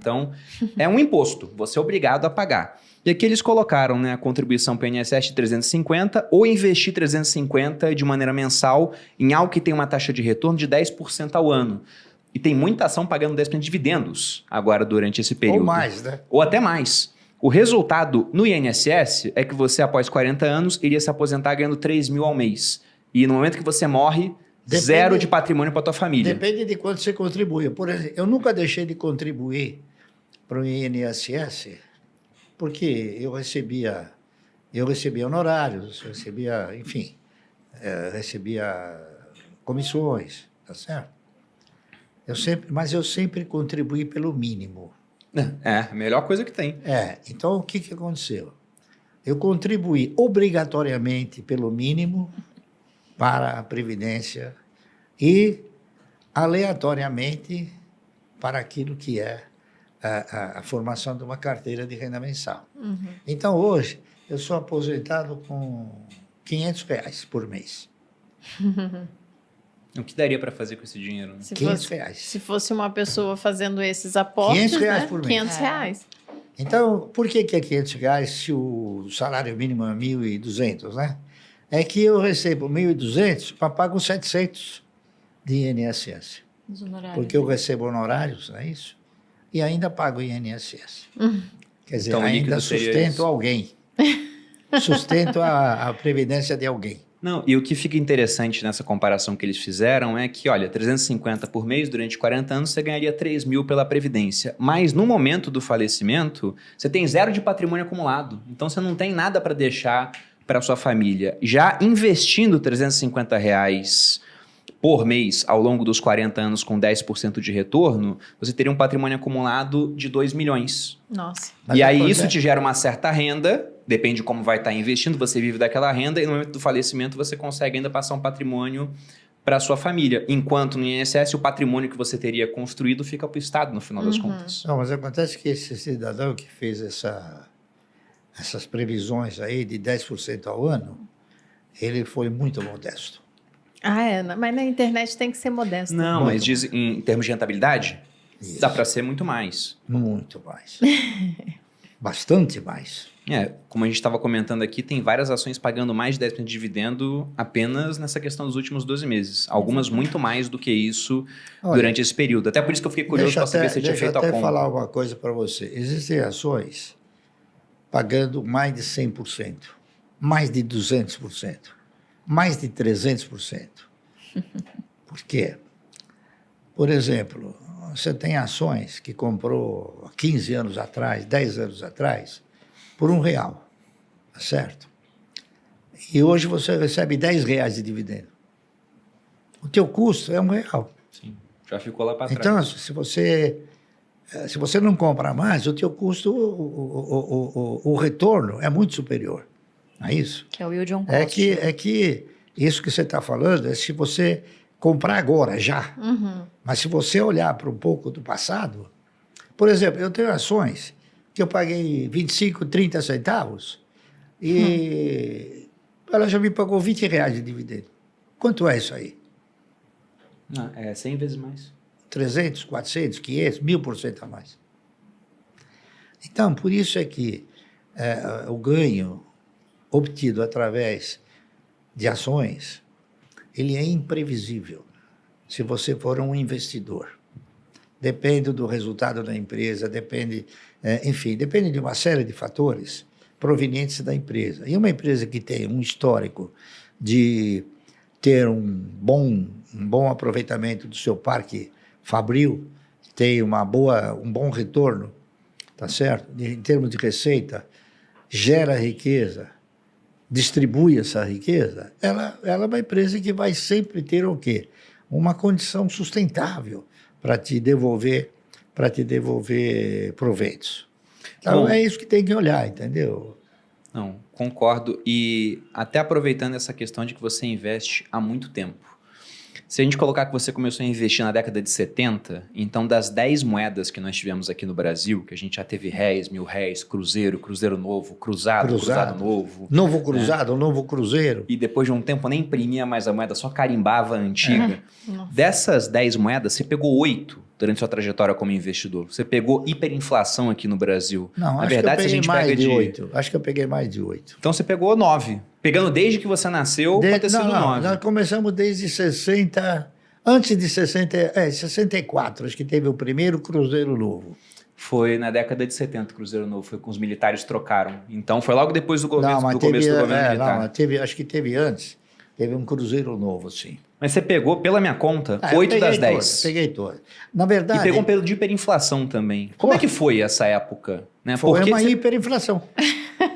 Então, é um imposto, você é obrigado a pagar. E aqui eles colocaram, né, a contribuição para o INSS de 350 ou investir 350 de maneira mensal em algo que tem uma taxa de retorno de 10% ao ano. E tem muita ação pagando 10% de dividendos agora durante esse período. Ou mais, né? Ou até mais. O resultado no INSS é que você, após 40 anos, iria se aposentar ganhando 3 mil ao mês. E no momento que você morre, zero de patrimônio para tua família. Depende de quanto você contribui. Por exemplo, eu nunca deixei de contribuir para o INSS porque eu recebia honorários, enfim, recebia comissões, tá certo? Mas eu sempre contribuí pelo mínimo. É, a melhor coisa que tem. Então o que aconteceu? Eu contribuí obrigatoriamente pelo mínimo para a Previdência e aleatoriamente para aquilo que é a formação de uma carteira de renda mensal. Uhum. Então, hoje, eu sou aposentado com R$500 por mês. O que daria para fazer com esse dinheiro? Né? R$500. Se fosse uma pessoa fazendo esses aportes, R$500 né? por mês. R$500. Então, por que é R$500 se o salário mínimo é 1.200, né? É que eu recebo 1.200 para pagar 700 de INSS. Porque eu recebo honorários, não é isso? E ainda pago INSS. Quer dizer, então, ainda sustento alguém. Sustento a previdência de alguém. Não, e o que fica interessante nessa comparação que eles fizeram é que, olha, 350 por mês durante 40 anos você ganharia 3 mil pela Previdência. Mas no momento do falecimento, você tem zero de patrimônio acumulado. Então você não tem nada para deixar para sua família. Já investindo R$350 por mês ao longo dos 40 anos com 10% de retorno, você teria um patrimônio acumulado de 2 milhões. Nossa. E aí isso te gera uma certa renda, depende de como vai estar investindo, você vive daquela renda e no momento do falecimento você consegue ainda passar um patrimônio para a sua família. Enquanto no INSS o patrimônio que você teria construído fica para o Estado no final das contas. Não, mas acontece que esse cidadão que fez essas previsões aí de 10% ao ano, ele foi muito modesto. Mas na internet tem que ser modesto. Não, mas diz em termos de rentabilidade, dá para ser muito mais. Muito mais. Bastante mais. Como a gente estava comentando aqui, tem várias ações pagando mais de 10% de dividendo apenas nessa questão dos últimos 12 meses. Algumas muito mais do que isso durante esse período. Até por isso que eu fiquei curioso para saber se você tinha feito a conta. Deixa eu até falar uma coisa para você. Existem ações pagando mais de 100%, mais de 200%. Mais de 300%. Por quê? Por exemplo, você tem ações que comprou 15 anos atrás, 10 anos atrás, por R$1, tá certo? E hoje você recebe R$10 de dividendo. O teu custo é R$1. Sim, já ficou lá para trás. Então, se você não compra mais, o teu custo, o retorno é muito superior. Não é isso? Que é o yield on cost. É que isso que você está falando é se você comprar agora, já. Uhum. Mas se você olhar para um pouco do passado... Por exemplo, eu tenho ações que eu paguei 25, 30 centavos e ela já me pagou R$20 de dividendo. Quanto é isso aí? Não, é 100 vezes mais. 300, 400, 500, 1000% a mais. Então, por isso é que o ganho obtido através de ações, ele é imprevisível se você for um investidor. Depende do resultado da empresa, depende de uma série de fatores provenientes da empresa. E uma empresa que tem um histórico de ter um bom aproveitamento do seu parque fabril, tem um bom retorno, tá certo? Em termos de receita, gera riqueza, distribui essa riqueza, ela é uma empresa que vai sempre ter o quê? Uma condição sustentável para te devolver proveitos. Então, é isso que tem que olhar, entendeu? Não, concordo. E até aproveitando essa questão de que você investe há muito tempo. Se a gente colocar que você começou a investir na década de 70, então das 10 moedas que nós tivemos aqui no Brasil, que a gente já teve réis, mil-réis, cruzeiro, cruzeiro novo, cruzado novo. Novo cruzado, novo cruzeiro. E depois de um tempo nem imprimia mais a moeda, só carimbava a antiga. Dessas 10 moedas, você pegou 8 durante sua trajetória como investidor? Você pegou hiperinflação aqui no Brasil? Não, Na acho verdade, que eu se a peguei gente mais pega de 8. Acho que eu peguei mais de 8. Então você pegou 9. Pegando desde que você nasceu, pode ter sido 9. Nós começamos desde 60, antes de 64, acho que teve o primeiro Cruzeiro Novo. Foi na década de 70, Cruzeiro Novo, foi com os militares trocaram. Então foi logo depois do Não, começo mas do governo militar. Não, acho que teve antes, teve um Cruzeiro Novo, sim. Mas você pegou, pela minha conta, 8 das 10. Peguei todas. Na verdade... E pegou um período de hiperinflação também. Como é que foi essa época? Né? Foi uma hiperinflação.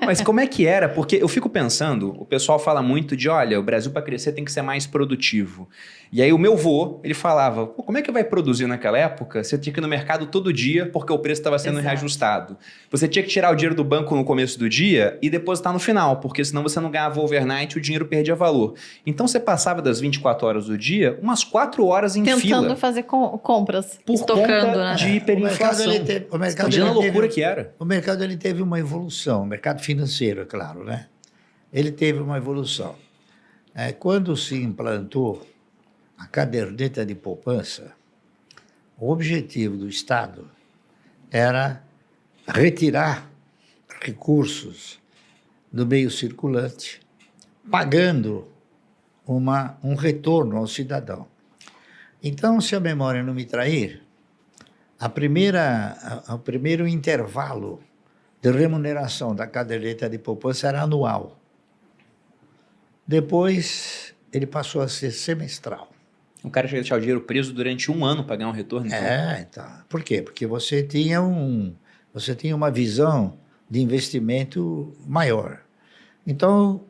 Mas como é que era? Porque eu fico pensando, o pessoal fala muito de, olha, o Brasil para crescer tem que ser mais produtivo. E aí o meu vô, ele falava, pô, como é que vai produzir naquela época? Você tinha que ir no mercado todo dia porque o preço estava sendo reajustado. Você tinha que tirar o dinheiro do banco no começo do dia e depositar no final, porque senão você não ganhava overnight e o dinheiro perdia valor. Então você passava das 24 horas do dia, umas 4 horas em fila. Tentando fazer compras. Por Estocando, conta né? de hiperinflação. Imagina a loucura que era. O mercado ele teve uma evolução, o mercado financeiro, é claro, né? Ele teve uma evolução. Quando se implantou a caderneta de poupança, o objetivo do Estado era retirar recursos do meio circulante, pagando um retorno ao cidadão. Então, se a memória não me trair, o primeiro intervalo de remuneração da caderneta de poupança era anual. Depois, ele passou a ser semestral. O cara tinha que deixar o dinheiro preso durante 1 ano para ganhar um retorno? Então. Então. Por quê? Porque você tinha uma visão de investimento maior. Então,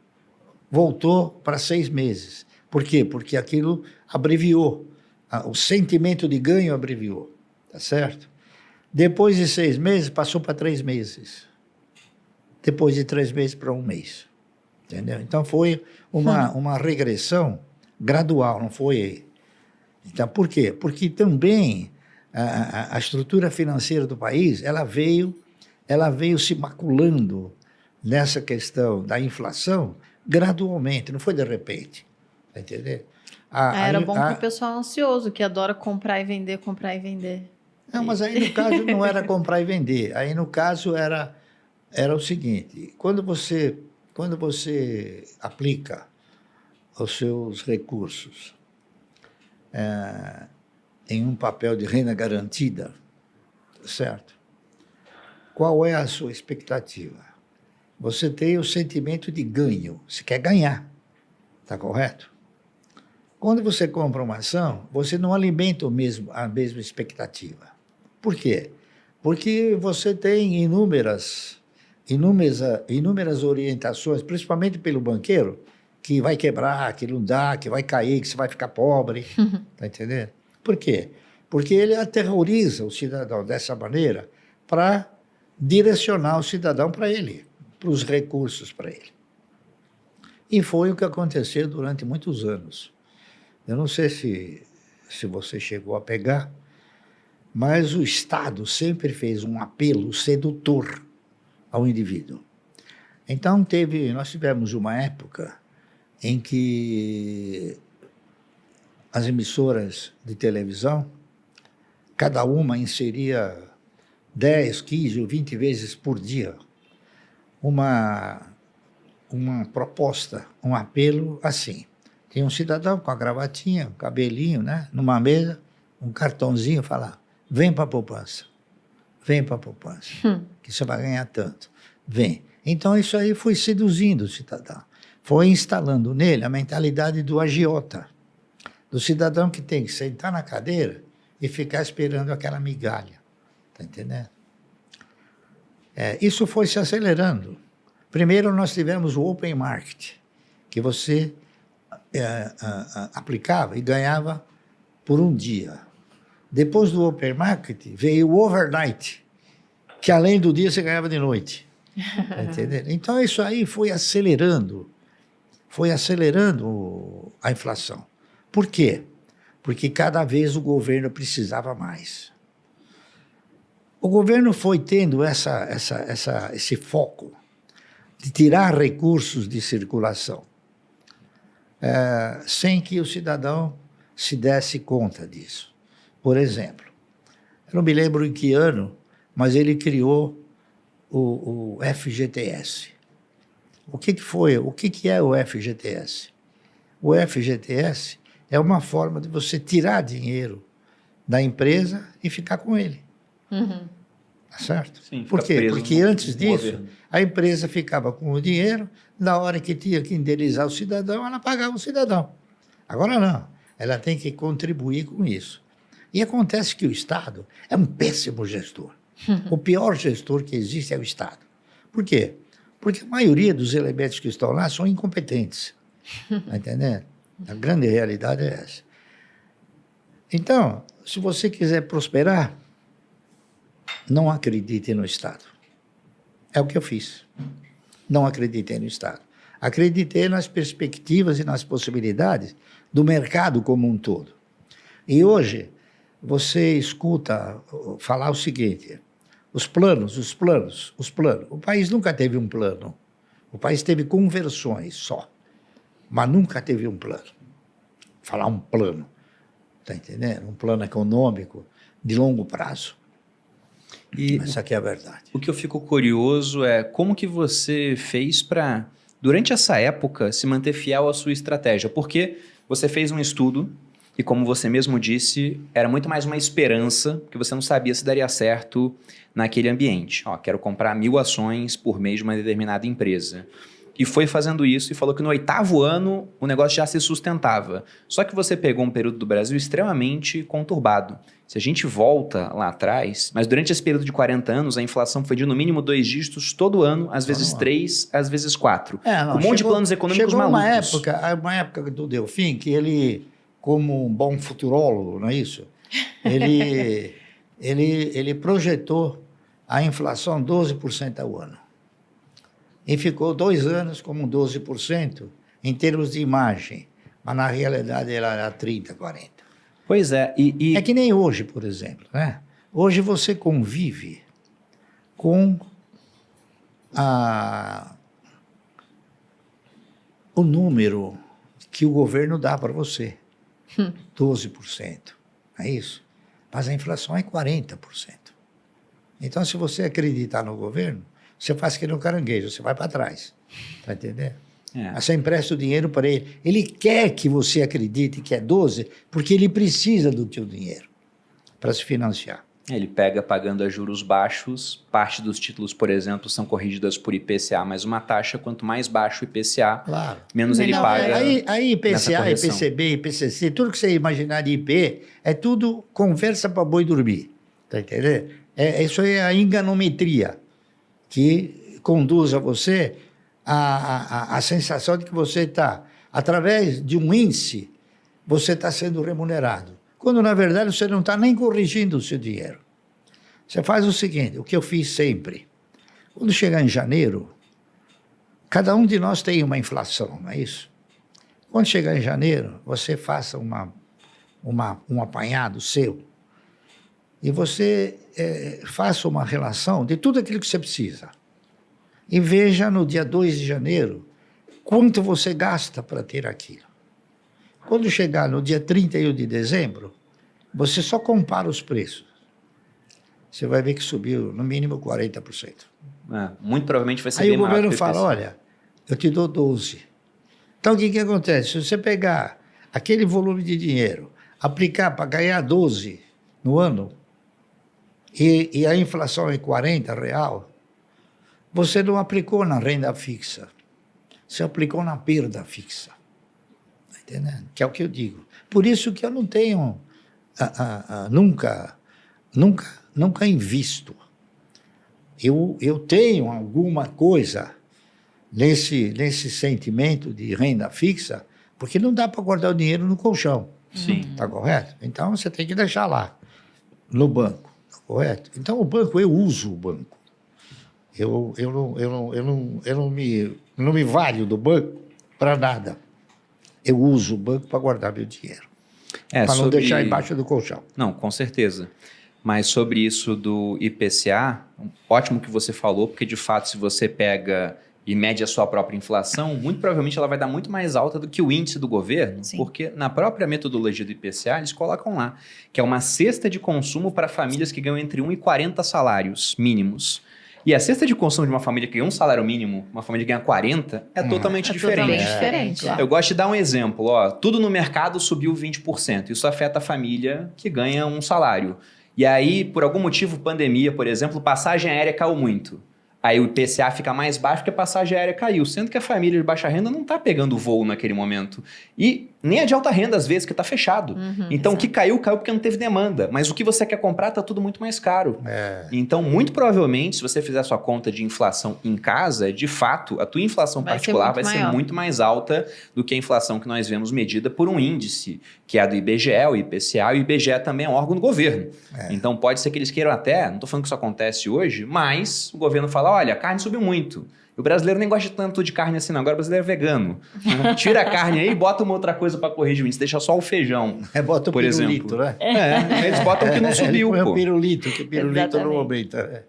voltou para 6 meses. Por quê? Porque aquilo abreviou. O sentimento de ganho abreviou. Tá certo? Depois de 6 meses, passou para 3 meses. Depois de 3 meses para 1 mês. Entendeu? Então, foi uma regressão gradual, não foi... Então, por quê? Porque também a estrutura financeira do país, ela veio se maculando nessa questão da inflação gradualmente, não foi de repente. Tá entendendo? Era bom para o pessoal ansioso, que adora comprar e vender, comprar e vender. Não, mas aí no caso não era comprar e vender. Aí no caso era o seguinte, quando você aplica os seus recursos em um papel de renda garantida, certo? Qual é a sua expectativa? Você tem o sentimento de ganho, você quer ganhar, está correto? Quando você compra uma ação, você não alimenta a mesma expectativa. Por quê? Porque você tem inúmeras orientações, principalmente pelo banqueiro, que vai quebrar, que não dá, que vai cair, que você vai ficar pobre. Tá entendendo? Por quê? Porque ele aterroriza o cidadão dessa maneira para direcionar o cidadão para ele, para os recursos para ele. E foi o que aconteceu durante muitos anos. Eu não sei se você chegou a pegar, mas o Estado sempre fez um apelo sedutor ao indivíduo. Então, nós tivemos uma época em que as emissoras de televisão, cada uma inseria 10, 15 ou 20 vezes por dia uma proposta, um apelo assim. Tinha um cidadão com a gravatinha, um cabelinho, né, numa mesa, um cartãozinho, falar, vem para a poupança, que você vai ganhar tanto, vem. Então, isso aí foi seduzindo o cidadão. Foi instalando nele a mentalidade do agiota, do cidadão que tem que sentar na cadeira e ficar esperando aquela migalha. Está entendendo? Isso foi se acelerando. Primeiro, nós tivemos o open market, que você aplicava e ganhava por um dia. Depois do open market, veio o overnight, que além do dia você ganhava de noite. Tá entendendo? Então, isso aí foi acelerando a inflação. Por quê? Porque cada vez o governo precisava mais. O governo foi tendo esse foco de tirar recursos de circulação, sem que o cidadão se desse conta disso. Por exemplo, eu não me lembro em que ano, mas ele criou o FGTS. O que foi? O que é o FGTS? O FGTS é uma forma de você tirar dinheiro da empresa e ficar com ele. Tá certo? Sim, Por quê? Porque antes disso, a empresa ficava com o dinheiro, na hora que tinha que indenizar o cidadão, ela pagava o cidadão. Agora não, ela tem que contribuir com isso. E acontece que o Estado é um péssimo gestor. O pior gestor que existe é o Estado. Por quê? Porque a maioria dos elementos que estão lá são incompetentes. Está entendendo? A grande realidade é essa. Então, se você quiser prosperar, não acredite no Estado. É o que eu fiz. Não acreditei no Estado. Acreditei nas perspectivas e nas possibilidades do mercado como um todo. E hoje, você escuta falar o seguinte: os planos. O país nunca teve um plano. O país teve conversões só, mas nunca teve um plano. Falar um plano, está entendendo? Um plano econômico de longo prazo. E essa aqui é a verdade. O que eu fico curioso é como que você fez para, durante essa época, se manter fiel à sua estratégia. Porque você fez um estudo e, como você mesmo disse, era muito mais uma esperança, que você não sabia se daria certo naquele ambiente. Ó, quero comprar 1.000 ações por mês de uma determinada empresa. E foi fazendo isso e falou que no 8º ano o negócio já se sustentava. Só que você pegou um período do Brasil extremamente conturbado. Se a gente volta lá atrás, mas durante esse período de 40 anos, a inflação foi de no mínimo 2 dígitos todo ano, às vezes 3, às vezes 4. Um monte de planos econômicos malucos. Chegou uma época do Delfim que ele, como um bom futurólogo, não é isso? Ele projetou a inflação 12% ao ano. E ficou 2 anos como 12% em termos de imagem. Mas na realidade ela era 30%, 40%. Pois é. É que nem hoje, por exemplo. Né? Hoje você convive com o número que o governo dá para você. 12%. É isso? Mas a inflação é 40%. Então, se você acreditar no governo, você faz que nem um caranguejo, você vai para trás. Está entendendo? Você empresta o dinheiro para ele. Ele quer que você acredite que é 12, porque ele precisa do teu dinheiro para se financiar. Ele pega pagando a juros baixos, parte dos títulos, por exemplo, são corrigidas por IPCA mais uma taxa, quanto mais baixo o IPCA, claro, menos ele paga. Aí IPCA, IPCB, IPCC, tudo que você imaginar de IP, é tudo conversa para boi dormir. Está entendendo? Isso é a enganometria que conduz a você a sensação de que você está, através de um índice, você está sendo remunerado. Quando, na verdade, você não está nem corrigindo o seu dinheiro. Você faz o seguinte, o que eu fiz sempre. Quando chegar em janeiro, cada um de nós tem uma inflação, não é isso? Quando chegar em janeiro, você faça um apanhado seu e você faça uma relação de tudo aquilo que você precisa. E veja no dia 2 de janeiro quanto você gasta para ter aquilo. Quando chegar no dia 31 de dezembro, você só compara os preços. Você vai ver que subiu no mínimo 40%. Muito provavelmente vai ser bem maior. Aí o governo fala, olha, eu te dou 12. Então o que acontece? Se você pegar aquele volume de dinheiro, aplicar para ganhar 12 no ano, e a inflação é 40 real, você não aplicou na renda fixa, você aplicou na perda fixa. Está entendendo? Que é o que eu digo. Por isso que eu não tenho, nunca invisto. Eu tenho alguma coisa nesse sentimento de renda fixa, porque não dá para guardar o dinheiro no colchão. Sim. Está correto? Então você tem que deixar lá, no banco. Está correto? Então o banco, eu uso o banco. Eu não me valho do banco para nada. Eu uso o banco para guardar meu dinheiro. Para não deixar embaixo do colchão. Não, com certeza. Mas sobre isso do IPCA, ótimo que você falou, porque de fato, se você pega e mede a sua própria inflação, muito provavelmente ela vai dar muito mais alta do que o índice do governo, Sim. porque na própria metodologia do IPCA eles colocam lá que é uma cesta de consumo para famílias que ganham entre 1 e 40 salários mínimos. E a cesta de consumo de uma família que ganha um salário mínimo, uma família que ganha 40, é totalmente diferente. Totalmente diferente. claro. Eu gosto de dar um exemplo, ó, tudo no mercado subiu 20%, isso afeta a família que ganha um salário. E aí, por algum motivo, pandemia, por exemplo, passagem aérea caiu muito. Aí o IPCA fica mais baixo porque a passagem aérea caiu, sendo que a família de baixa renda não está pegando voo naquele momento. E nem a de alta renda, às vezes, que está fechado. Então, o que caiu, caiu porque não teve demanda. Mas o que você quer comprar está tudo muito mais caro. Então, muito provavelmente, se você fizer a sua conta de inflação em casa, de fato, a tua inflação particular vai ser muito mais alta do que a inflação que nós vemos medida por um índice, que é a do IBGE, o IPCA, e o IBGE também é um órgão do governo. Então, pode ser que eles queiram até, não estou falando que isso acontece hoje, mas o governo fala, olha, a carne subiu muito. O brasileiro nem gosta tanto de carne assim, não. Agora o brasileiro é vegano. Tira a carne aí e bota uma outra coisa para corrigir o índice. Deixa só o feijão, Bota o por pirulito, exemplo. né? Eles botam que não subiu, Ele põe pô. o pirulito, que o pirulito Exatamente. não aumenta.